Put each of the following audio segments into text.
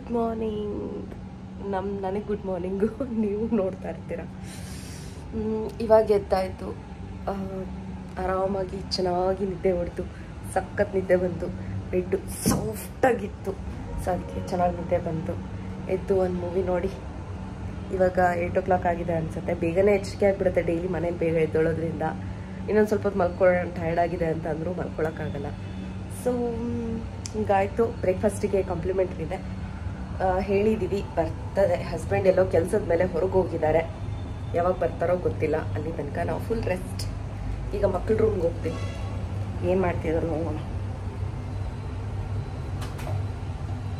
Good morning. ನನಗೆ good morning, ನೀವು ನೋಡ್ತಾ ಇರ್ತೀರ. ಇವಾಗ ಎದ್ದಾಯಿತು, ಆರಾಮಾಗಿ ಚೆನ್ನಾಗಿ ನಿದ್ದೆ ಹೊಡೆದು ಸಖತ್ ನಿದ್ದೆ ಬಂತು. ಬೆಡ್ಡು ಸಾಫ್ಟಾಗಿತ್ತು, ಸೊ ಅದಕ್ಕೆ ಚೆನ್ನಾಗಿ ನಿದ್ದೆ ಬಂತು. ಎದ್ದು ಒಂದು ಮೂವಿ ನೋಡಿ ಇವಾಗ 8 o'clock ಆಗಿದೆ ಅನಿಸುತ್ತೆ. ಬೇಗನೆ ಎಚ್ಚರಿಕೆ ಆಗಿಬಿಡುತ್ತೆ ಡೈಲಿ ಮನೇಲಿ ಬೇಗ ಎದ್ದೊಳೋದ್ರಿಂದ. ಇನ್ನೊಂದು ಸ್ವಲ್ಪ ಹೊತ್ತು ಮಲ್ಕೊಳ್ಳೋಣ, ಟಯರ್ಡ್ ಆಗಿದೆ ಅಂತ ಅಂದರೂ ಮಲ್ಕೊಳ್ಳೋಕ್ಕಾಗಲ್ಲ. ಸೊ ಹಿಂಗಾಯಿತು. ಬ್ರೇಕ್ಫಾಸ್ಟಿಗೆ ಕಾಂಪ್ಲಿಮೆಂಟ್ರಿ ಇದೆ, ಹೇಳಿದ್ದೀವಿ ಬರ್ತದೆ. ಹಸ್ಬೆಂಡ್ ಎಲ್ಲೋ ಕೆಲಸದ ಮೇಲೆ ಹೊರಗೆ ಹೋಗಿದ್ದಾರೆ, ಯಾವಾಗ ಬರ್ತಾರೋ ಗೊತ್ತಿಲ್ಲ. ಅಲ್ಲಿ ತನಕ ನಾವು ಫುಲ್ ರೆಸ್ಟ್. ಈಗ ಮಕ್ಕಳ ರೂಮ್ಗೆ ಹೋಗ್ತೀವಿ, ಏನು ಮಾಡ್ತಿದ್ರು ನೋಡೋಣ.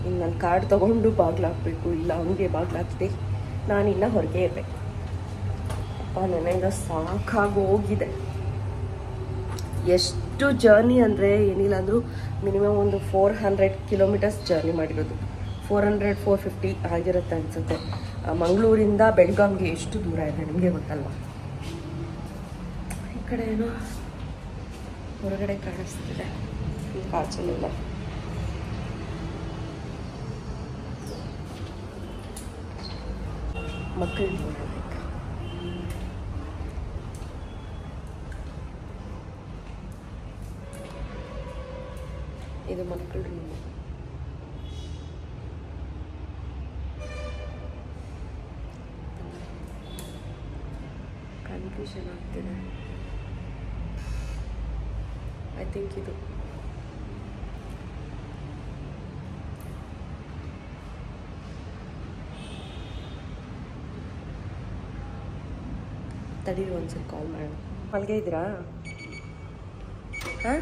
ಇನ್ನು ನನ್ನ ಕಾರ್ಡ್ ತೊಗೊಂಡು ಬಾಗ್ಲಾಕಬೇಕು, ಇಲ್ಲ ಹಂಗೆ ಬಾಗ್ಲಾಕ್ತಿದೆ. ನಾನಿನ್ನು ಹೊರಗೆ ಇರಬೇಕು. ಅಪ್ಪ ನೆನೆಯಿಂದ ಸಾಕಾಗಿ ಹೋಗಿದೆ. ಎಷ್ಟು ಜರ್ನಿ ಅಂದರೆ ಏನಿಲ್ಲ ಅಂದರೂ ಮಿನಿಮಮ್ ಒಂದು 400 ಕಿಲೋಮೀಟರ್ಸ್ ಜರ್ನಿ ಮಾಡಿರೋದು. 400-450 ಆಗಿರುತ್ತೆ ಅನಿಸುತ್ತೆ. ಮಂಗಳೂರಿಂದ ಬೆಳಗಾಂಗೆ ಎಷ್ಟು ದೂರ ಇದೆ ನಿಮಗೆ ಗೊತ್ತಲ್ವ. ಈ ಕಡೆ ಏನೋ ಹೊರಗಡೆ ಕಾಣಿಸ್ತಿದೆ ಈ ಕಾಚಲೆಲ್ಲ. ಮಕ್ಕಳು ನೋಡಬೇಕು. ಇದು ಮಕ್ಕಳ ರೂಮ್. ಕನ್ಫ್ಯೂಷನ್ ಆಗ್ತಿದೆ. ಐ ಥಿಂಕ್ ಇದು ತಡೀರಿ, ಒಂದ್ಸಲ ಕಾಲ್ ಮಾಡೋಣ. ಮಲ್ಗೆ ಇದ್ದೀರಾ? ಹಾಂ,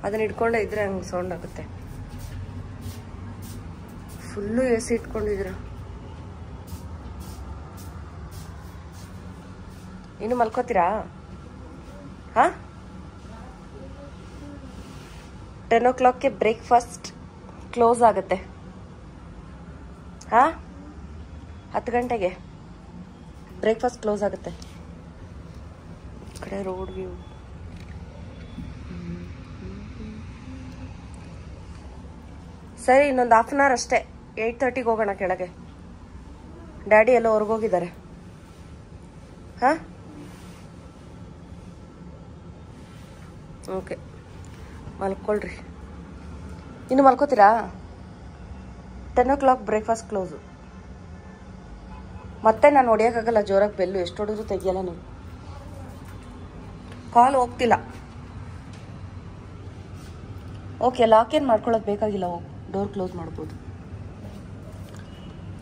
ಅದನ್ನ ಇಟ್ಕೊಂಡೇ ಇದ್ರೆ ಹಂಗೆ ಸೌಂಡ್ ಆಗುತ್ತೆ. ಫುಲ್ಲು ಎ ಸಿ ಇಟ್ಕೊಂಡಿದ್ದೀರಾ. ಇನ್ನು ಮಲ್ಕೋತೀರಾ? ಹಾಂ, 10 o'clockಗೆ ಬ್ರೇಕ್ಫಾಸ್ಟ್ ಕ್ಲೋಸ್ ಆಗುತ್ತೆ. ಹಾಂ, 10 ಗಂಟೆಗೆ ಬ್ರೇಕ್ಫಾಸ್ಟ್ ಕ್ಲೋಸ್ ಆಗುತ್ತೆ. ಈ ಕಡೆ ರೋಡ್ ವ್ಯೂ. ಸರಿ, ಇನ್ನೊಂದು 1/2 hour ಅಷ್ಟೇ. 8:30ಗೆ ಹೋಗೋಣ ಕೆಳಗೆ. ಡ್ಯಾಡಿ ಎಲ್ಲ ಹೊರಗೋಗಿದ್ದಾರೆ. ಹಾಂ, ಓಕೆ, ಮಲ್ಕೊಳ್ರಿ. ಇನ್ನು ಮಲ್ಕೋತೀರಾ? 10 o'clock ಬ್ರೇಕ್ಫಾಸ್ಟ್ ಕ್ಲೋಸು. ಮತ್ತೆ ನಾನು ಹೊಡಿಯೋಕ್ಕಾಗಲ್ಲ, ಜೋರಾಗಿ ಬೆಲ್ಲು ಎಷ್ಟು ಹೊಡೆದ್ರು ತೆಗಿಯಲ್ಲ ನೀವು. ಕಾಲ್ ಹೋಗ್ತಿಲ್ಲ. ಓಕೆ, ಲಾಕ್ ಏನು ಮಾಡ್ಕೊಳ್ಳೋದು ಬೇಕಾಗಿಲ್ಲ. ಹೋಗಿ ಡೋರ್ ಕ್ಲೋಸ್ ಮಾಡ್ಬೋದು.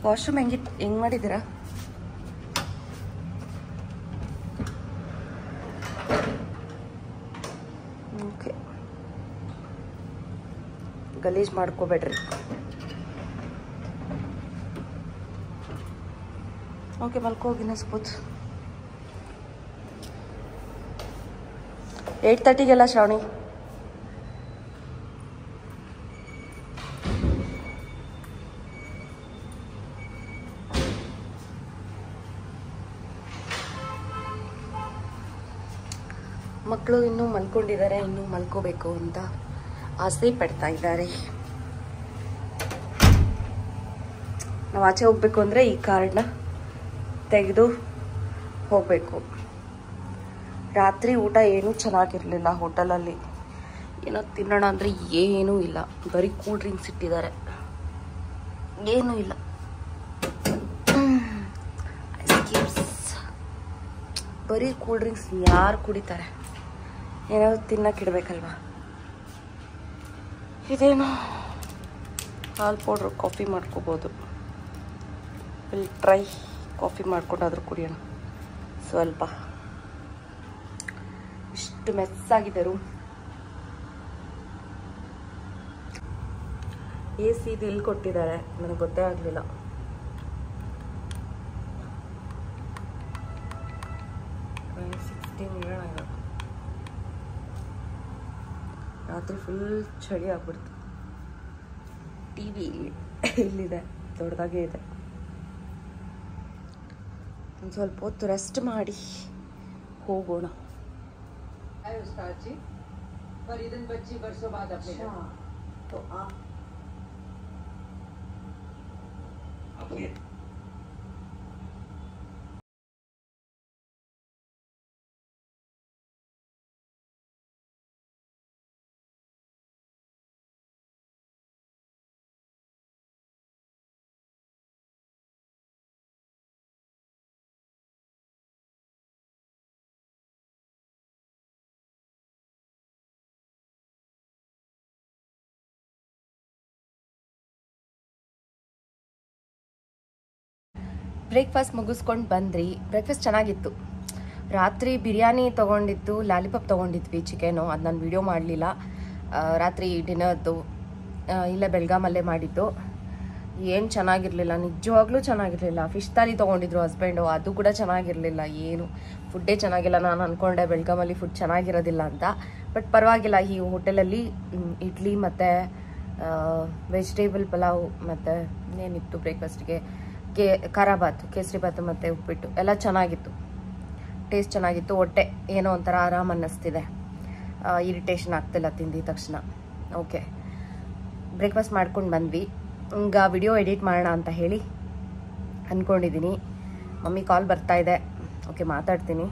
ವಾಶ್ರೂಮ್ ಹೆಂಗೆ ಮಾಡಿದ್ದೀರಾ? ಓಕೆ, ಗಲೀಜು ಮಾಡ್ಕೋಬೇಡ್ರಿ. ಓಕೆ, ಮಲ್ಕೋಗಿ ನೆಸ್ಬೋದು. 8:30ಗೆಲ್ಲ ಶ್ರಾವಣಿ. ಮಕ್ಕಳು ಇನ್ನೂ ಮಲ್ಕೊಂಡಿದ್ದಾರೆ, ಇನ್ನೂ ಮಲ್ಕೋಬೇಕು ಅಂತ ಆಸೆ ಪಡ್ತಾ ಇದ್ದಾರೆ. ನಾವು ಆಚೆ ಹೋಗ್ಬೇಕು ಅಂದರೆ ಈ ಕಾರ್ಡ್ನ ತೆಗೆದು ಹೋಗಬೇಕು. ರಾತ್ರಿ ಊಟ ಏನೂ ಚೆನ್ನಾಗಿರಲಿಲ್ಲ ಹೋಟೆಲಲ್ಲಿ. ಏನೋ ತಿನ್ನೋಣ ಅಂದರೆ ಏನೂ ಇಲ್ಲ, ಬರೀ ಕೂಲ್ ಡ್ರಿಂಕ್ಸ್ ಇಟ್ಟಿದ್ದಾರೆ, ಏನೂ ಇಲ್ಲ. ಬರೀ ಕೂಲ್ ಡ್ರಿಂಕ್ಸ್ ಯಾರು ಕುಡಿತಾರೆ? ಏನಾದ್ರು ತಿನ್ನಕ್ಕಿಡ್ಬೇಕಲ್ವ. ಇದೇನು ಹಾಲು ಪೌಡ್ರು, ಕಾಫಿ ಮಾಡ್ಕೋಬೋದು. ಇಲ್ಲಿ ಟ್ರೈ ಕಾಫಿ ಮಾಡ್ಕೊಂಡಾದ್ರೂ ಕುಡಿಯೋಣ ಸ್ವಲ್ಪ. ಇಷ್ಟು ಮೆಸ್ಸಾಗಿದೆ ರೂಮ್. ಎ ಸಿ ಇದು ಇಲ್ಲಿ ಕೊಟ್ಟಿದ್ದಾರೆ, ನನಗೆ ಗೊತ್ತೇ ಆಗಲಿಲ್ಲ. ರಾತ್ರಿ ಫುಲ್ ಚಳಿ ಆಗ್ಬಿಡ್ತು. ಟಿವಿ ಇಲ್ಲಿದೆ, ದೊಡ್ಡದಾಗೇ ಇದೆ. ಒಂದು ಸ್ವಲ್ಪ ಹೊತ್ತು ರೆಸ್ಟ್ ಮಾಡಿ ಹೋಗೋಣ. तो आप ಬ್ರೇಕ್ಫಾಸ್ಟ್ ಮುಗಿಸ್ಕೊಂಡು ಬಂದ್ರಿ. ಬ್ರೇಕ್ಫಾಸ್ಟ್ ಚೆನ್ನಾಗಿತ್ತು. ರಾತ್ರಿ ಬಿರಿಯಾನಿ ತೊಗೊಂಡಿತ್ತು, ಲಾಲಿಪಾಪ್ ತೊಗೊಂಡಿದ್ವಿ, ಚಿಕನು. ಅದು ನಾನು ವಿಡಿಯೋ ಮಾಡಲಿಲ್ಲ. ರಾತ್ರಿ ಡಿನ್ನರ್ದು ಇಲ್ಲೇ ಬೆಳಗಾಮಲ್ಲೇ ಮಾಡಿದ್ದು. ಏನು ಚೆನ್ನಾಗಿರಲಿಲ್ಲ, ನಿಜವಾಗ್ಲೂ ಚೆನ್ನಾಗಿರಲಿಲ್ಲ. ಫಿಶ್ ತಾಲಿ ತೊಗೊಂಡಿದ್ರು ಹಸ್ಬೆಂಡು, ಅದು ಕೂಡ ಚೆನ್ನಾಗಿರಲಿಲ್ಲ. ಏನು ಫುಡ್ಡೇ ಚೆನ್ನಾಗಿಲ್ಲ. ನಾನು ಅಂದ್ಕೊಂಡೆ ಬೆಳಗಾಮಲ್ಲಿ ಫುಡ್ ಚೆನ್ನಾಗಿರೋದಿಲ್ಲ ಅಂತ. ಬಟ್ ಪರವಾಗಿಲ್ಲ. ಈ ಹೋಟೆಲಲ್ಲಿ ಇಡ್ಲಿ ಮತ್ತು ವೆಜಿಟೇಬಲ್ ಪಲಾವ್ ಮತ್ತು ಏನಿತ್ತು ಬ್ರೇಕ್ಫಾಸ್ಟ್ಗೆ, ಖಾರಾಬಾತು, ಕೇಸರಿಬಾತು ಮತ್ತು ಉಪ್ಪಿಟ್ಟು ಎಲ್ಲ ಚೆನ್ನಾಗಿತ್ತು. ಟೇಸ್ಟ್ ಚೆನ್ನಾಗಿತ್ತು. ಹೊಟ್ಟೆ ಏನೋ ಒಂಥರ ಆರಾಮ್ ಅನ್ನಿಸ್ತಿದೆ. ಇರಿಟೇಷನ್ ಆಗ್ತಿಲ್ಲ ತಿಂದಿದ ತಕ್ಷಣ. ಓಕೆ, ಬ್ರೇಕ್ಫಾಸ್ಟ್ ಮಾಡ್ಕೊಂಡು ಬಂದ್ವಿ. ಈಗ ವಿಡಿಯೋ ಎಡಿಟ್ ಮಾಡೋಣ ಅಂತ ಹೇಳಿ ಅಂದ್ಕೊಂಡಿದ್ದೀನಿ. ಮಮ್ಮಿ ಕಾಲ್ ಬರ್ತಾಯಿದೆ. ಓಕೆ, ಮಾತಾಡ್ತೀನಿ.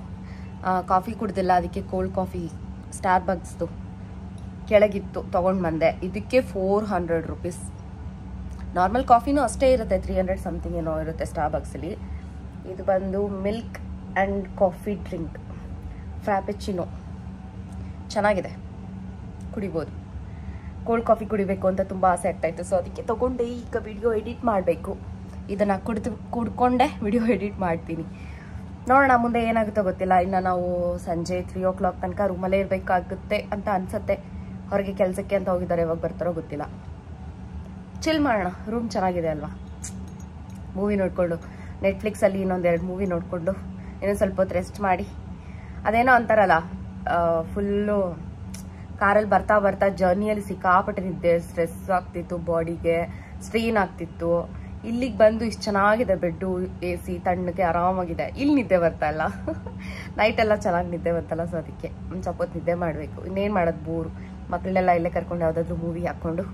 ಕಾಫಿ ಕುಡ್ದಿಲ್ಲ, ಅದಕ್ಕೆ ಕೋಲ್ಡ್ ಕಾಫಿ ಸ್ಟಾರ್ಬಕ್ಸ್ದು ಕೆಳಗಿತ್ತು, ತೊಗೊಂಡು ಬಂದೆ. ಇದಕ್ಕೆ 400 ರೂಪೀಸ್. ನಾರ್ಮಲ್ ಕಾಫಿನೂ ಅಷ್ಟೇ ಇರುತ್ತೆ, 300 ಸಮಥಿಂಗ್ ಏನೋ ಇರುತ್ತೆ ಸ್ಟಾರ್ಬಕ್ಸಲ್ಲಿ. ಇದು ಬಂದು ಮಿಲ್ಕ್ ಆ್ಯಂಡ್ ಕಾಫಿ ಡ್ರಿಂಕ್, ಫ್ರಾಪೆಚಿನೋ. ಚೆನ್ನಾಗಿದೆ, ಕುಡಿಬೋದು. ಕೋಲ್ಡ್ ಕಾಫಿ ಕುಡಿಬೇಕು ಅಂತ ತುಂಬ ಆಸೆ ಆಗ್ತಾಯಿತ್ತು. ಸೊ ಅದಕ್ಕೆ ತೊಗೊಂಡೆ. ಈಗ ವಿಡಿಯೋ ಎಡಿಟ್ ಮಾಡಬೇಕು. ಇದನ್ನು ಕುಡ್ಕೊಂಡೆ ವಿಡಿಯೋ ಎಡಿಟ್ ಮಾಡ್ತೀನಿ. ನೋಡೋಣ ಮುಂದೆ ಏನಾಗುತ್ತೋ ಗೊತ್ತಿಲ್ಲ. ಇನ್ನು ನಾವು ಸಂಜೆ 3 o'clock ತನಕ ರೂಮಲ್ಲೇ ಇರಬೇಕಾಗುತ್ತೆ ಅಂತ ಅನಿಸುತ್ತೆ. ಹೊರಗೆ ಕೆಲಸಕ್ಕೆ ಅಂತ ಹೋಗಿದ್ದಾರೆ, ಯಾವಾಗ ಬರ್ತಾರೋ ಗೊತ್ತಿಲ್ಲ. ಚಿಲ್ ಮಾಡೋಣ. ರೂಮ್ ಚೆನ್ನಾಗಿದೆ ಅಲ್ವಾ? ಮೂವಿ ನೋಡಿಕೊಂಡು ನೆಟ್ಫ್ಲಿಕ್ಸಲ್ಲಿ ಇನ್ನೊಂದೆರಡು ಮೂವಿ ನೋಡಿಕೊಂಡು ಇನ್ನೊಂದು ಸ್ವಲ್ಪ ಹೊತ್ತು ರೆಸ್ಟ್ ಮಾಡಿ, ಅದೇನೋ ಅಂತಾರಲ್ಲ, ಫುಲ್ಲು ಕಾರಲ್ಲಿ ಬರ್ತಾ ಬರ್ತಾ ಜರ್ನಿಯಲ್ಲಿ ಸಿಕ್ಕಾಪಟ್ಟೆ ನಿದ್ದೆ, ಸ್ಟ್ರೆಸ್ ಆಗ್ತಿತ್ತು, ಬಾಡಿಗೆ ಸ್ಟ್ರೈನ್ ಆಗ್ತಿತ್ತು. ಇಲ್ಲಿಗೆ ಬಂದು ಇಷ್ಟು ಚೆನ್ನಾಗಿದೆ, ಬೆಡ್ಡು, AC, ತಣ್ಣಗೆ ಆರಾಮಾಗಿದೆ. ಇಲ್ಲಿ ನಿದ್ದೆ ಬರ್ತಾ ಇಲ್ಲ. ನೈಟೆಲ್ಲ ಚೆನ್ನಾಗಿ ನಿದ್ದೆ ಬರ್ತಲ್ಲ. ಸೊ ಅದಕ್ಕೆ ಒಂದು ಸ್ವಲ್ಪ ಹೊತ್ತು ನಿದ್ದೆ ಮಾಡಬೇಕು. ಇನ್ನೇನು ಮಾಡೋದು, ಬೋರು. ಮಕ್ಕಳನ್ನೆಲ್ಲ ಇಲ್ಲೇ ಕರ್ಕೊಂಡು ಯಾವುದಾದ್ರೂ ಮೂವಿ ಹಾಕ್ಕೊಂಡು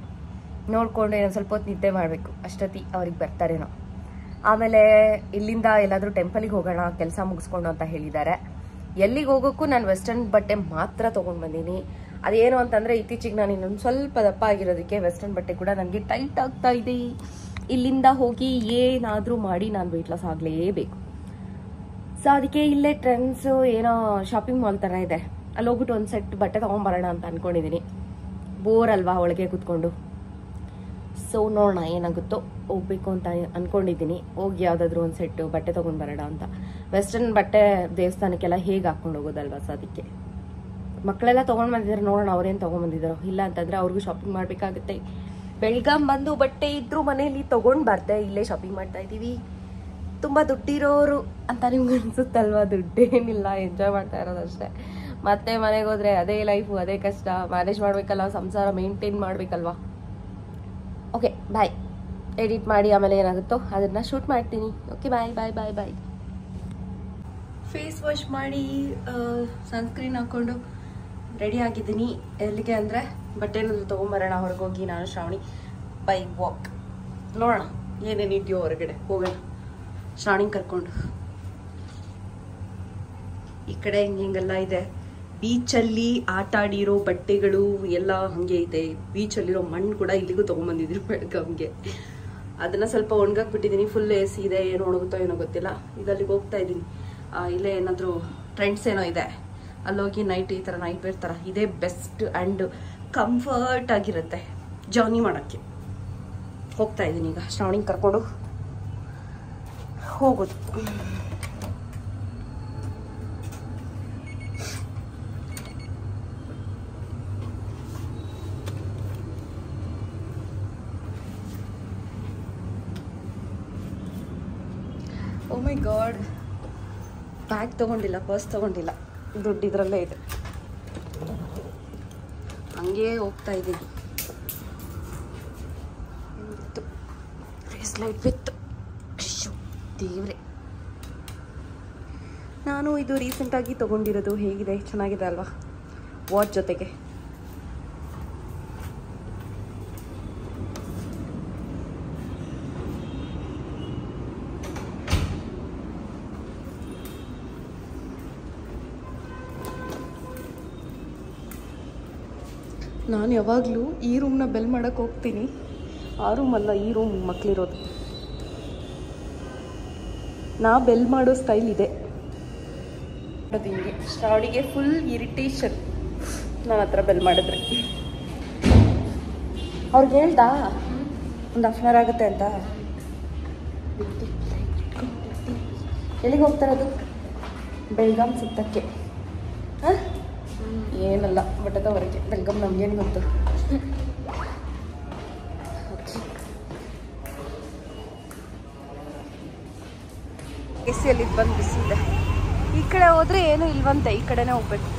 ನೋಡಿಕೊಂಡು ಇನ್ನೊಂದು ಸ್ವಲ್ಪ ಹೊತ್ತು ನಿದ್ದೆ ಮಾಡಬೇಕು. ಅಷ್ಟೊತ್ತಿ ಅವ್ರಿಗೆ ಬರ್ತಾರೇನೋ. ಆಮೇಲೆ ಇಲ್ಲಿಂದ ಎಲ್ಲಾದರೂ ಟೆಂಪಲಿಗೆ ಹೋಗೋಣ ಕೆಲಸ ಮುಗಿಸ್ಕೊಂಡು ಅಂತ ಹೇಳಿದ್ದಾರೆ. ಎಲ್ಲಿಗೆ ಹೋಗೋಕ್ಕೂ ನಾನು ವೆಸ್ಟರ್ನ್ ಬಟ್ಟೆ ಮಾತ್ರ ತೊಗೊಂಡು ಬಂದೀನಿ. ಅದೇನು ಅಂತಂದರೆ, ಇತ್ತೀಚೆಗೆ ನಾನು ಇನ್ನೊಂದು ಸ್ವಲ್ಪ ದಪ್ಪ ಆಗಿರೋದಕ್ಕೆ ವೆಸ್ಟರ್ನ್ ಬಟ್ಟೆ ಕೂಡ ನನಗೆ ಟೈಟ್ ಆಗ್ತಾ ಇದೆ. ಇಲ್ಲಿಂದ ಹೋಗಿ ಏನಾದರೂ ಮಾಡಿ ನಾನು ವೆಯ್ಟ್ ಲಾಸ್ ಆಗಲೇಬೇಕು. ಸೊ ಅದಕ್ಕೆ ಇಲ್ಲೇ ಟ್ರೆಂಡ್ಸು ಏನೋ ಶಾಪಿಂಗ್ ಮಾಲ್ ಥರ ಇದೆ, ಅಲ್ಲಿ ಹೋಗ್ಬಿಟ್ಟು ಒಂದು ಸೆಟ್ ಬಟ್ಟೆ ತೊಗೊಂಬರೋಣ ಅಂತ ಅಂದ್ಕೊಂಡಿದ್ದೀನಿ. ಬೋರ್ ಅಲ್ವಾ ಒಳಗೆ ಕೂತ್ಕೊಂಡು. ಸೊ ನೋಡೋಣ ಏನಾಗುತ್ತೋ. ಹೋಗ್ಬೇಕು ಅಂತ ಅಂದ್ಕೊಂಡಿದ್ದೀನಿ. ಹೋಗಿ ಯಾವುದಾದ್ರೂ ಒಂದು ಸೆಟ್ಟು ಬಟ್ಟೆ ತೊಗೊಂಡು ಬರೋಣ ಅಂತ. ವೆಸ್ಟರ್ನ್ ಬಟ್ಟೆ ದೇವಸ್ಥಾನಕ್ಕೆಲ್ಲ ಹೇಗೆ ಹಾಕ್ಕೊಂಡು ಹೋಗೋದಲ್ವಾ? ಸೊ ಅದಕ್ಕೆ ಮಕ್ಕಳೆಲ್ಲ ತೊಗೊಂಡು ಬಂದಿದ್ದಾರೆ. ನೋಡೋಣ ಅವ್ರೇನು ತೊಗೊಂಡ್ಬಂದಿದ್ದಾರೋ. ಇಲ್ಲ ಅಂತಂದರೆ ಅವ್ರಿಗೂ ಶಾಪಿಂಗ್ ಮಾಡಬೇಕಾಗುತ್ತೆ. ಬೆಳಗಾಂ ಬಂದು ಬಟ್ಟೆ ಇದ್ರೂ ಮನೇಲಿ ತೊಗೊಂಡು ಬರ್ದೆ. ಇಲ್ಲೇ ಶಾಪಿಂಗ್ ಮಾಡ್ತಾ ಇದ್ದೀವಿ. ತುಂಬ ದುಡ್ಡಿರೋರು ಅಂತ ನಿಮ್ಗೆ ಅನಿಸುತ್ತಲ್ವ? ದುಡ್ಡೇನಿಲ್ಲ, ಎಂಜಾಯ್ ಮಾಡ್ತಾ ಇರೋದಷ್ಟೇ. ಮತ್ತೆ ಮನೆಗೆ ಹೋದರೆ ಅದೇ ಲೈಫು, ಅದೇ ಕಷ್ಟ. ಮ್ಯಾನೇಜ್ ಮಾಡಬೇಕಲ್ಲ, ಸಂಸಾರ ಮೇಂಟೈನ್ ಮಾಡಬೇಕಲ್ವ? ಓಕೆ, ಬಾಯ್. ಎಡಿಟ್ ಮಾಡಿ ಆಮೇಲೆ ಏನಾಗುತ್ತೋ ಅದನ್ನು ಶೂಟ್ ಮಾಡ್ತೀನಿ. ಓಕೆ, ಬಾಯ್ ಬಾಯ್ ಬಾಯ್ ಬಾಯ್. ಫೇಸ್ ವಾಶ್ ಮಾಡಿ ಸನ್ಸ್ಕ್ರೀನ್ ಹಾಕ್ಕೊಂಡು ರೆಡಿ ಆಗಿದ್ದೀನಿ. ಎಲ್ಲಿಗೆ ಅಂದರೆ ಬಟ್ಟೆನಾದ್ರು ತೊಗೊಂಬರೋಣ ಹೊರಗೋಗಿ, ನಾನು ಶ್ರಾವಣಿ ಬೈ ವಾಕ್. ನೋಡೋಣ ಏನೇನಿದೆಯೋ ಹೊರಗಡೆ, ಹೋಗೋಣ ಶ್ರಾವಣಿಗೆ ಕರ್ಕೊಂಡು. ಈ ಕಡೆ ಹಿಂಗೆಲ್ಲ ಇದೆ. ಬೀಚಲ್ಲಿ ಆಟ ಆಡಿರೋ ಬಟ್ಟೆಗಳು ಎಲ್ಲ ಹಾಗೆ ಇದೆ. ಬೀಚಲ್ಲಿರೋ ಮಣ್ಣು ಕೂಡ ಇಲ್ಲಿಗೂ ತೊಗೊಂಬಂದಿದ್ರು ಬೆಳಗಾವಿಗೆ. ಅದನ್ನು ಸ್ವಲ್ಪ ಒಣಗಾಕ್ಬಿಟ್ಟಿದ್ದೀನಿ. ಫುಲ್ AC ಇದೆ, ಏನು ಒಣಗುತ್ತೋ ಏನೋ ಗೊತ್ತಿಲ್ಲ. ಇದಲ್ಲಿಗೆ ಹೋಗ್ತಾ ಇದ್ದೀನಿ. ಇಲ್ಲೇ ಏನಾದರೂ ಟ್ರೆಂಡ್ಸ್ ಏನೋ ಇದೆ, ಅಲ್ಲೋಗಿ ನೈಟ್ ಈ ಥರ ನೈಟ್ ವೇರ್ ಥರ ಇದೇ ಬೆಸ್ಟ್ ಆ್ಯಂಡ್ ಕಂಫರ್ಟ್ ಆಗಿರುತ್ತೆ ಜರ್ನಿ ಮಾಡೋಕ್ಕೆ. ಹೋಗ್ತಾ ಇದ್ದೀನಿ ಈಗ ಶ್ರಾವಣಿಗೆ ಕರ್ಕೊಂಡು ಹೋಗೋದು. ಓ ಮೈ ಗಾಡ್, ಬ್ಯಾಗ್ ತೊಗೊಂಡಿಲ್ಲ, ಪರ್ಸ್ ತೊಗೊಂಡಿಲ್ಲ. ದುಡ್ಡು ಇದರಲ್ಲೇ ಇದೆ. ಹಂಗೆ ಹೋಗ್ತಾ ಇದ್ದೀನಿ. ಫೇಸ್ ಲೈಟ್ ವಿತ್ ದೇವ್ರೆ. ನಾನು ಇದು ರೀಸೆಂಟಾಗಿ ತೊಗೊಂಡಿರೋದು. ಹೇಗಿದೆ? ಚೆನ್ನಾಗಿದೆ ಅಲ್ವಾ? ವಾಚ್ ಜೊತೆಗೆ. ನಾನು ಯಾವಾಗಲೂ ಈ ರೂಮ್ನ ಬೆಲ್ ಮಾಡೋಕ್ಕೆ ಹೋಗ್ತೀನಿ. ಆ ರೂಮಲ್ಲ, ಈ ರೂಮ್ ಮಕ್ಕಳಿರೋದು. ನಾ ಬೆಲ್ ಮಾಡೋ ಸ್ಟೈಲ್ ಇದೆ. ಅದು ಹಿಂಗೆ ಶ್ರಾವಣಿಗೆ ಫುಲ್ ಇರಿಟೇಷನ್ ನನ್ನ ಹತ್ರ ಬೆಲ್ ಮಾಡಿದ್ರೆ. ಅವ್ರಿಗೆ ಹೇಳ್ದಾ ಒಂದು ಹಾಫ್ ಆನ್ ಅವರ್ ಆಗುತ್ತೆ ಅಂತ. ಎಲ್ಲಿಗೆ ಹೋಗ್ತಾರದು? ಬೆಳಗಾಂ ಸುತ್ತಕ್ಕೆ. ಹಾಂ, ಏನಲ್ಲ ಬಟ್ಟದವರೆಗೆ. ಬೆಳಗಾಂ ನಮಗೇನು ಗೊತ್ತು. ಎ ಸಿಯಲ್ಲಿ ಬಂದು ಬಿಸಿದೆ. ಈ ಕಡೆ ಹೋದ್ರೆ ಏನು ಇಲ್ವಂತೆ, ಈ ಕಡೆನೇ ಹೋಗ್ಬೇಕು.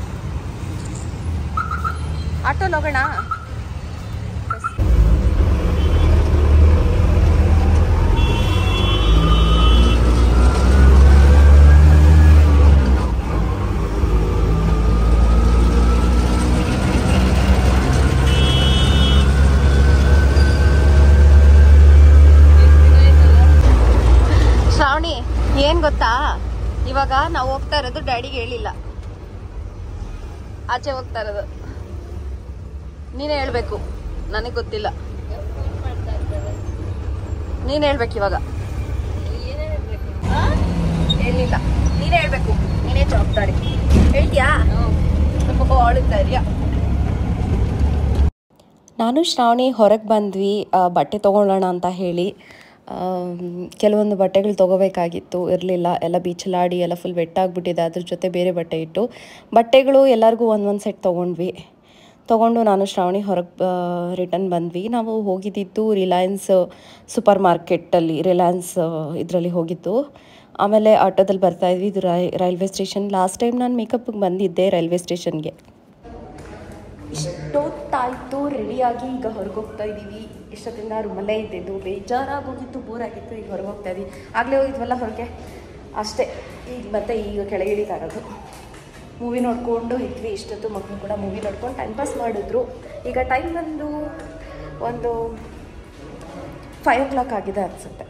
ಆಟೋಲ್ಲಿ ಹೋಗೋಣ. ಶ್ರಾವಣಿ, ಏನ್ ಗೊತ್ತಾ, ಇವಾಗ ನಾವು ಹೋಗ್ತಾ ಇರೋದು ಡ್ಯಾಡಿಗೆ ಹೇಳಿಲ್ಲ, ಆಚೆ ಹೋಗ್ತಾ ಇರೋದು. ನೀನೇ ಹೇಳ್ಬೇಕು, ನನಗೆ ಗೊತ್ತಿಲ್ಲ. ನೀನ್ ಹೇಳ್ಬೇಕು ಇವಾಗ. ಹೇಳಿಲ್ಲ, ನೀನೇ ಹೇಳ್ಬೇಕು. ನೀನೇ ಜವಾಬ್ದಾರಿ. ಹೇಳ್ತೀಯಾ? ನಾನು ಶ್ರಾವಣಿ ಹೊರಗೆ ಬಂದ್ವಿ ಬಟ್ಟೆ ತೊಗೊಳ್ಳೋಣ ಅಂತ ಹೇಳಿ. ಕೆಲವೊಂದು ಬಟ್ಟೆಗಳು ತೊಗೋಬೇಕಾಗಿತ್ತು, ಇರಲಿಲ್ಲ. ಎಲ್ಲ ಬೀಚಲ್ಲಿ ಆಡಿ ಎಲ್ಲ ಫುಲ್ ವೆಟ್ಟಾಗ್ಬಿಟ್ಟಿದೆ. ಅದ್ರ ಜೊತೆ ಬೇರೆ ಬಟ್ಟೆ ಇಟ್ಟು ಬಟ್ಟೆಗಳು ಎಲ್ಲರಿಗೂ ಒಂದೊಂದು ಸೆಟ್ ತೊಗೊಂಡು ನಾನು ಶ್ರಾವಣಿ ಹೊರಗೆ ರಿಟರ್ನ್ ಬಂದ್ವಿ. ನಾವು ಹೋಗಿದ್ದಿದ್ದು ರಿಲಯನ್ಸ್ ಸೂಪರ್ ಮಾರ್ಕೆಟಲ್ಲಿ, ರಿಲಯನ್ಸ್ ಇದರಲ್ಲಿ ಹೋಗಿದ್ದು. ಆಮೇಲೆ ಆಟೋದಲ್ಲಿ ಬರ್ತಾಯಿದ್ವಿ. ಇದು ರೈಲ್ವೆ ಸ್ಟೇಷನ್. ಲಾಸ್ಟ್ ಟೈಮ್ ನಾನು ಮೇಕಪ್ಗೆ ಬಂದಿದ್ದೆ ರೈಲ್ವೆ ಸ್ಟೇಷನ್ಗೆ. ಇಷ್ಟೊತ್ತಾಯಿತು ರೆಡಿಯಾಗಿ ಈಗ ಹೊರಗೆ ಹೋಗ್ತಾ ಇದ್ದೀವಿ. ಇಷ್ಟೊತ್ತಿಂದ ರೂಮಲ್ಲೇ ಇದ್ದಿದ್ದು, ಬೇಜಾರಾಗೋಗಿತ್ತು, ಬೋರ್ ಆಗಿತ್ತು. ಈಗ ಹೊರಗೆ ಹೋಗ್ತಾ ಇದ್ದೀವಿ. ಆಗಲೇ ಹೋಗಿದ್ವಲ್ಲ ಹೊರಗೆ, ಅಷ್ಟೇ. ಈಗ ಕೆಳಗೆ ಇಳಿತಾ ಇರೋದು. ಮೂವಿ ನೋಡಿಕೊಂಡು ಇದ್ವಿ ಇಷ್ಟೊತ್ತು. ಮಕ್ಕಳು ಕೂಡ ಮೂವಿ ನೋಡ್ಕೊಂಡು ಟೈಮ್ ಪಾಸ್ ಮಾಡಿದ್ರು. ಈಗ ಟೈಮ್ ಬಂದು ಒಂದು 5 o'clock ಆಗಿದೆ ಅನಿಸುತ್ತೆ.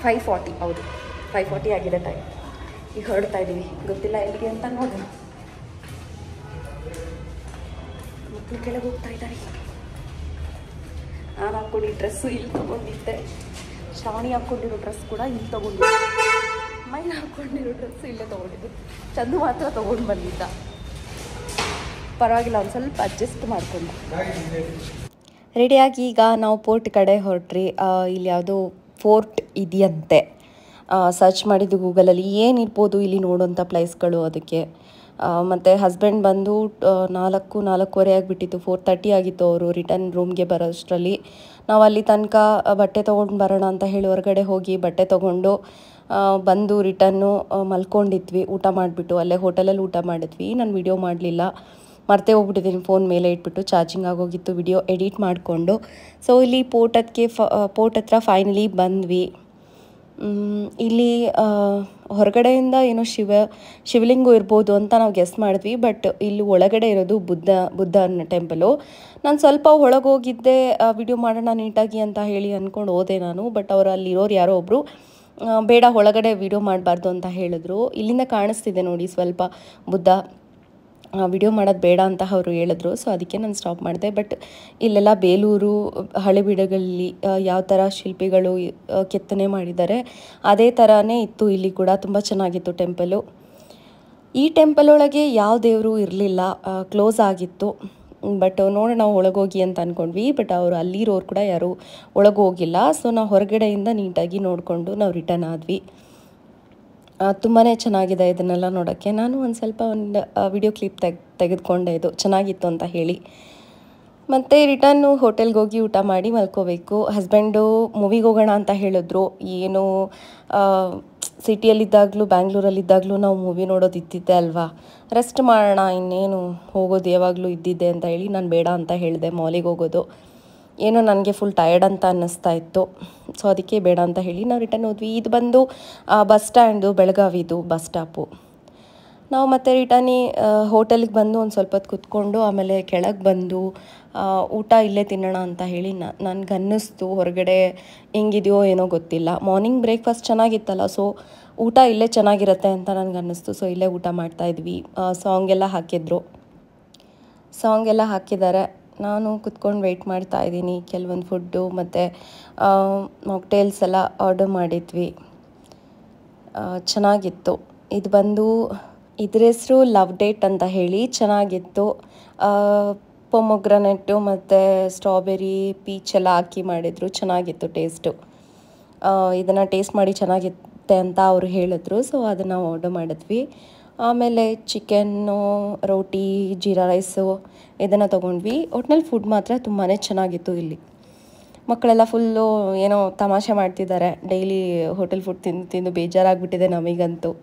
5:40. ಹೌದು, 5:40 ಆಗಿದೆ ಟೈಮ್. ಈಗ ಹೊರಡ್ತಾ ಇದ್ದೀವಿ. ಗೊತ್ತಿಲ್ಲ ಎಲ್ಲಿಗೆ ಅಂತ, ನೋಡೋಣ. ಮಕ್ಕಳು ಕೆಳಗೆ ಹೋಗ್ತಾ ಇದ್ದಾರೆ. ನಾನು ಹಾಕ್ಕೊಂಡಿರೋ ಡ್ರೆಸ್ಸು ಇಲ್ಲಿ ತೊಗೊಂಡಿದ್ದೆ. ಶ್ರಾವಣಿ ಹಾಕ್ಕೊಂಡಿರೋ ಡ್ರೆಸ್ ಕೂಡ ಇಲ್ಲಿ ತೊಗೊಂಡಿದ್ದೆ. ಮೈನ ಹಾಕ್ಕೊಂಡಿರೋ ಡ್ರೆಸ್ಸು ಇಲ್ಲೇ ತೊಗೊಂಡಿದ್ದು. ಚಂದು ಮಾತ್ರ ತೊಗೊಂಡು ಬಂದಿದ್ದ. ಪರವಾಗಿಲ್ಲ, ಒಂದು ಸ್ವಲ್ಪ ಅಡ್ಜಸ್ಟ್ ಮಾಡಿಕೊಂಡ. ರೆಡಿಯಾಗಿ ಈಗ ನಾವು ಪೋರ್ಟ್ ಕಡೆ ಹೊರಟ್ರಿ. ಇಲ್ಲಿ ಯಾವುದೋ ಫೋರ್ಟ್ ಇದೆಯಂತೆ. ಸರ್ಚ್ ಮಾಡಿದ್ದು ಗೂಗಲಲ್ಲಿ, ಏನಿರ್ಬೋದು ಇಲ್ಲಿ ನೋಡೋಂಥ ಪ್ಲೇಸ್ಗಳು. ಅದಕ್ಕೆ ಮತ್ತು ಹಸ್ಬೆಂಡ್ ಬಂದು 4:30 ಆಗಿಬಿಟ್ಟಿತ್ತು. 4:30 ಆಗಿತ್ತು ಅವರು ರಿಟರ್ನ್ ರೂಮ್ಗೆ ಬರೋಷ್ಟರಲ್ಲಿ. ನಾವು ಅಲ್ಲಿ ತನಕ ಬಟ್ಟೆ ತೊಗೊಂಡು ಬರೋಣ ಅಂತ ಹೇಳಿ ಹೊರಗಡೆ ಹೋಗಿ ಬಟ್ಟೆ ತೊಗೊಂಡು ಬಂದು ರಿಟರ್ನು ಮಲ್ಕೊಂಡಿದ್ವಿ. ಊಟ ಮಾಡಿಬಿಟ್ಟು ಅಲ್ಲೇ ಹೋಟೆಲಲ್ಲಿ ಊಟ ಮಾಡಿದ್ವಿ. ನಾನು ವಿಡಿಯೋ ಮಾಡಲಿಲ್ಲ, ಮರ್ತೇ ಹೋಗ್ಬಿಟ್ಟಿದ್ದೀನಿ. ಫೋನ್ ಮೇಲೆ ಇಟ್ಬಿಟ್ಟು ಚಾರ್ಜಿಂಗ್ ಆಗೋಗಿತ್ತು. ವಿಡಿಯೋ ಎಡಿಟ್ ಮಾಡಿಕೊಂಡು. ಸೊ ಇಲ್ಲಿ ಪೋರ್ಟ್ ಹತ್ರ ಫೈನಲಿ ಬಂದ್ವಿ. ಇಲ್ಲಿ ಹೊರಗಡೆಯಿಂದ ಏನೋ ಶಿವಲಿಂಗು ಇರ್ಬೋದು ಅಂತ ನಾವು ಗೆಸ್ ಮಾಡಿದ್ವಿ. ಬಟ್ ಇಲ್ಲಿ ಒಳಗಡೆ ಇರೋದು ಬುದ್ಧನ ಟೆಂಪಲು. ನಾನು ಸ್ವಲ್ಪ ಒಳಗೋಗಿದ್ದೆ, ವಿಡಿಯೋ ಮಾಡೋಣ ನೀಟಾಗಿ ಅಂತ ಹೇಳಿ ಅಂದ್ಕೊಂಡು ಹೋದೆ ನಾನು. ಬಟ್ ಅವರು ಅಲ್ಲಿರೋರು ಯಾರೋ ಒಬ್ಬರು ಬೇಡ ಒಳಗಡೆ ವಿಡಿಯೋ ಮಾಡಬಾರ್ದು ಅಂತ ಹೇಳಿದ್ರು. ಇಲ್ಲಿಂದ ಕಾಣಿಸ್ತಿದೆ ನೋಡಿ ಸ್ವಲ್ಪ ಬುದ್ಧ. ವಿಡಿಯೋ ಮಾಡೋದು ಬೇಡ ಅಂತ ಅವರು ಹೇಳಿದ್ರು. ಸೊ ಅದಕ್ಕೆ ನಾನು ಸ್ಟಾಪ್ ಮಾಡಿದೆ. ಬಟ್ ಇಲ್ಲೆಲ್ಲ ಬೇಲೂರು ಹಳೆಬೀಡುಗಳಲ್ಲಿ ಯಾವ ಥರ ಶಿಲ್ಪಿಗಳು ಕೆತ್ತನೆ ಮಾಡಿದ್ದಾರೆ ಅದೇ ಥರನೇ ಇತ್ತು ಇಲ್ಲಿ ಕೂಡ. ತುಂಬ ಚೆನ್ನಾಗಿತ್ತು ಟೆಂಪಲು. ಈ ಟೆಂಪಲ್ ಒಳಗೆ ಯಾವ ದೇವರು ಇರಲಿಲ್ಲ, ಕ್ಲೋಸ್ ಆಗಿತ್ತು. ಬಟ್ ನೋಡೋಣ ಒಳಗೋಗಿ ಅಂತ ಅಂದ್ಕೊಂಡ್ವಿ. ಬಟ್ ಅವರು ಅಲ್ಲಿರೋರು ಕೂಡ ಯಾರೂ ಒಳಗೋಗಿಲ್ಲ. ಸೊ ನಾವು ಹೊರಗಡೆಯಿಂದ ನೀಟಾಗಿ ನೋಡಿಕೊಂಡು ನಾವು ರಿಟರ್ನ್ ಆದ್ವಿ. ತುಂಬಾ ಚೆನ್ನಾಗಿದೆ ಇದನ್ನೆಲ್ಲ ನೋಡೋಕ್ಕೆ. ನಾನು ಒಂದು ವಿಡಿಯೋ ಕ್ಲಿಪ್ ತೆಗೆದುಕೊಂಡೆ, ಇದು ಚೆನ್ನಾಗಿತ್ತು ಅಂತ ಹೇಳಿ. ಮತ್ತು ರಿಟರ್ನು ಹೋಟೆಲ್ಗೆ ಹೋಗಿ ಊಟ ಮಾಡಿ ಮಲ್ಕೋಬೇಕು. ಹಸ್ಬೆಂಡು ಮೂವಿಗೆ ಹೋಗೋಣ ಅಂತ ಹೇಳಿದ್ರು. ಏನು ಸಿಟಿಯಲ್ಲಿದ್ದಾಗಲೂ ಬ್ಯಾಂಗ್ಳೂರಲ್ಲಿದ್ದಾಗಲೂ ನಾವು ಮೂವಿ ನೋಡೋದು ಇದ್ದಿದ್ದೆ ಅಲ್ವಾ, ರೆಸ್ಟ್ ಮಾಡೋಣ, ಇನ್ನೇನು ಹೋಗೋದು ಯಾವಾಗಲೂ ಇದ್ದಿದ್ದೆ ಅಂತ ಹೇಳಿ ನಾನು ಬೇಡ ಅಂತ ಹೇಳಿದೆ ಮಾಲಿಗೆ ಹೋಗೋದು. ಏನೋ ನನಗೆ ಫುಲ್ ಟಯರ್ಡ್ ಅಂತ ಅನ್ನಿಸ್ತಾ ಇತ್ತು. ಸೊ ಅದಕ್ಕೆ ಬೇಡ ಅಂತ ಹೇಳಿ ನಾವು ರಿಟರ್ನ್ ಹೋದ್ವಿ. ಇದು ಬಂದು ಬಸ್ ಸ್ಟ್ಯಾಂಡು, ಬೆಳಗಾವಿದು ಬಸ್ ಸ್ಟಾಪು. ನಾವು ಮತ್ತೆ ರಿಟರ್ನಿ ಹೋಟೆಲಿಗೆ ಬಂದು ಒಂದು ಸ್ವಲ್ಪ ಹೊತ್ತು ಕೂತ್ಕೊಂಡು ಆಮೇಲೆ ಕೆಳಗೆ ಬಂದು ಊಟ ಇಲ್ಲೇ ತಿನ್ನೋಣ ಅಂತ ಹೇಳಿ ನನಗನ್ನಿಸ್ತು. ಹೊರಗಡೆ ಹೆಂಗಿದೆಯೋ ಏನೋ ಗೊತ್ತಿಲ್ಲ. ಮಾರ್ನಿಂಗ್ ಬ್ರೇಕ್ಫಾಸ್ಟ್ ಚೆನ್ನಾಗಿತ್ತಲ್ಲ, ಸೊ ಊಟ ಇಲ್ಲೇ ಚೆನ್ನಾಗಿರುತ್ತೆ ಅಂತ ನನಗನ್ನಿಸ್ತು. ಸೊ ಇಲ್ಲೇ ಊಟ ಮಾಡ್ತಾಯಿದ್ವಿ. ಸಾಂಗ್ ಎಲ್ಲ ಹಾಕಿದ್ರು. ಸಾಂಗ್ ಎಲ್ಲ ಹಾಕಿದ್ದಾರೆ. ನಾನು ಕುತ್ಕೊಂಡು ವೆಯ್ಟ್ ಮಾಡ್ತಾ ಇದ್ದೀನಿ. ಕೆಲವೊಂದು ಫುಡ್ಡು ಮತ್ತು ಮಾಕ್ಟೇಲ್ಸ್ ಎಲ್ಲ ಆರ್ಡರ್ ಮಾಡಿದ್ವಿ. ಚೆನ್ನಾಗಿತ್ತು. ಇದು ಬಂದು ಇದ್ರ ಹೆಸರು ಲವ್ ಡೇಟ್ ಅಂತ ಹೇಳಿ, ಚೆನ್ನಾಗಿತ್ತು. ಪೊಮೊಗ್ರನೆಟ್ಟು ಮತ್ತು ಸ್ಟ್ರಾಬೆರಿ ಪೀಚ್ ಎಲ್ಲ ಹಾಕಿ ಮಾಡಿದರು, ಚೆನ್ನಾಗಿತ್ತು ಟೇಸ್ಟು. ಇದನ್ನು ಟೇಸ್ಟ್ ಮಾಡಿ ಚೆನ್ನಾಗಿತ್ತೆ ಅಂತ ಅವರು ಹೇಳಿದ್ರು, ಸೊ ಅದನ್ನು ಆರ್ಡರ್ ಮಾಡಿದ್ವಿ. ಆಮೇಲೆ ಚಿಕನ್ನು, ರೋಟಿ, ಜೀರಾ ರೈಸು ಇದನ್ನು ತೊಗೊಂಡ್ವಿ. ಒಟ್ನಲ್ಲಿ ಫುಡ್ ಮಾತ್ರ ತುಂಬಾ ಚೆನ್ನಾಗಿತ್ತು. ಇಲ್ಲಿ ಮಕ್ಕಳೆಲ್ಲ ಫುಲ್ಲು ಏನೋ ತಮಾಷೆ ಮಾಡ್ತಿದ್ದಾರೆ. ಡೈಲಿ ಹೋಟೆಲ್ ಫುಡ್ ತಿಂದು ತಿಂದು ಬೇಜಾರಾಗಿಬಿಟ್ಟಿದೆ ನಮಗಂತೂ.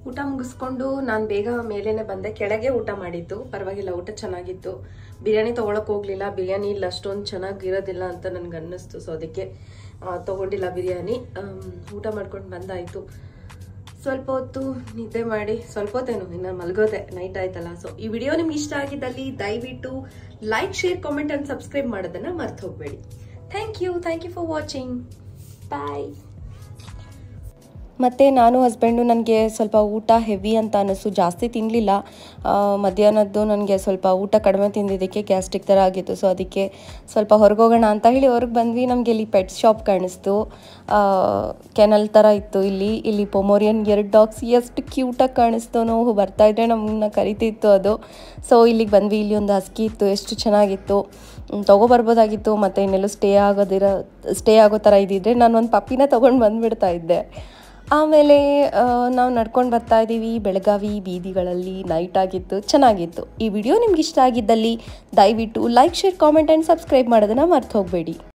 ಊಟ ಮುಗಿಸ್ಕೊಂಡು ನಾನು ಬೇಗ ಮೇಲೇನೆ ಬಂದೆ. ಕೆಳಗೆ ಊಟ ಮಾಡಿದ್ದು, ಪರವಾಗಿಲ್ಲ, ಊಟ ಚೆನ್ನಾಗಿತ್ತು. ಬಿರಿಯಾನಿ ತೊಗೊಳಕ್ಕೆ ಹೋಗಲಿಲ್ಲ, ಬಿರಿಯಾನಿ ಇಲ್ಲಿ ಅಷ್ಟೊಂದು ಚೆನ್ನಾಗಿರೋದಿಲ್ಲ ಅಂತ ನನಗೆ ಅನ್ನಿಸ್ತು, ಸೊ ಅದಕ್ಕೆ ತೊಗೊಂಡಿಲ್ಲ ಬಿರಿಯಾನಿ. ಊಟ ಮಾಡ್ಕೊಂಡು ಬಂದಾಯಿತು. ಸ್ವಲ್ಪ ಹೊತ್ತು ನಿದ್ದೆ ಮಾಡಿ, ಸ್ವಲ್ಪ ಹೊತ್ತೇನು ಇನ್ನು ಮಲಗೋದೆ, ನೈಟ್ ಆಯ್ತಲ್ಲ. ಸೊ ಈ ವಿಡಿಯೋ ನಿಮ್ಗೆ ಇಷ್ಟ ಆಗಿದ್ದಲ್ಲಿ ದಯವಿಟ್ಟು like, share, comment and subscribe ಮಾಡೋದನ್ನು ಮರ್ತು ಹೋಗಬೇಡಿ. Thank you for watching. Bye. ಮತ್ತು ನಾನು ಹಸ್ಬೆಂಡು ನನಗೆ ಸ್ವಲ್ಪ ಊಟ ಹೆವಿ ಅಂತ ಅನ್ನಿಸ್ತು, ಜಾಸ್ತಿ ತಿನ್ನಲಿಲ್ಲ. ಮಧ್ಯಾಹ್ನದ್ದು ನನಗೆ ಸ್ವಲ್ಪ ಊಟ ಕಡಿಮೆ ತಿಂದಿದ್ದಕ್ಕೆ ಗ್ಯಾಸ್ಟ್ರಿಕ್ ಥರ ಆಗಿತ್ತು, ಸೊ ಅದಕ್ಕೆ ಸ್ವಲ್ಪ ಹೊರಗೋಗೋಣ ಅಂತ ಹೇಳಿ ಹೊರಗೆ ಬಂದ್ವಿ. ನಮಗೆ ಇಲ್ಲಿ ಪೆಟ್ ಶಾಪ್ ಕಾಣಿಸ್ತು, ಕೆನಲ್ ಥರ ಇತ್ತು. ಇಲ್ಲಿ ಪೊಮೋರಿಯನ್ 2 ಡಾಗ್ಸ್ ಎಷ್ಟು ಕ್ಯೂಟಾಗಿ ಕಾಣಿಸ್ತು. ನಾವು ಬರ್ತಾಯಿದ್ರೆ ನಮ್ಮನ್ನ ಕರಿತಿತ್ತು ಅದು. ಸೊ ಇಲ್ಲಿಗೆ ಬಂದ್ವಿ. ಇಲ್ಲಿ ಒಂದು ಹಸ್ಕಿ ಇತ್ತು, ಎಷ್ಟು ಚೆನ್ನಾಗಿತ್ತು. ತೊಗೊಬರ್ಬೋದಾಗಿತ್ತು. ಮತ್ತು ಇನ್ನೆಲ್ಲೂ ಸ್ಟೇ ಆಗೋ ಥರ ಇದ್ದಿದ್ರೆ ನಾನು ಒಂದು ಪಪ್ಪಿನ ತೊಗೊಂಡು ಬಂದುಬಿಡ್ತಾ ಇದ್ದೆ. ಆಮೇಲೆ ನಾವು ನಡ್ಕೊಂಡು ಬರ್ತಾ ಇದ್ದೀವಿ ಬೆಳಗಾವಿ ಬೀದಿಗಳಲ್ಲಿ. ನೈಟ್ ಆಗಿತ್ತು, ಚೆನ್ನಾಗಿತ್ತು. ಈ ವಿಡಿಯೋ ನಿಮ್ಗೆ ಇಷ್ಟ ಆಗಿದ್ದಲ್ಲಿ ದಯವಿಟ್ಟು like, share, comment and subscribe ಮಾಡೋದನ್ನು ಮರ್ತು ಹೋಗಬೇಡಿ.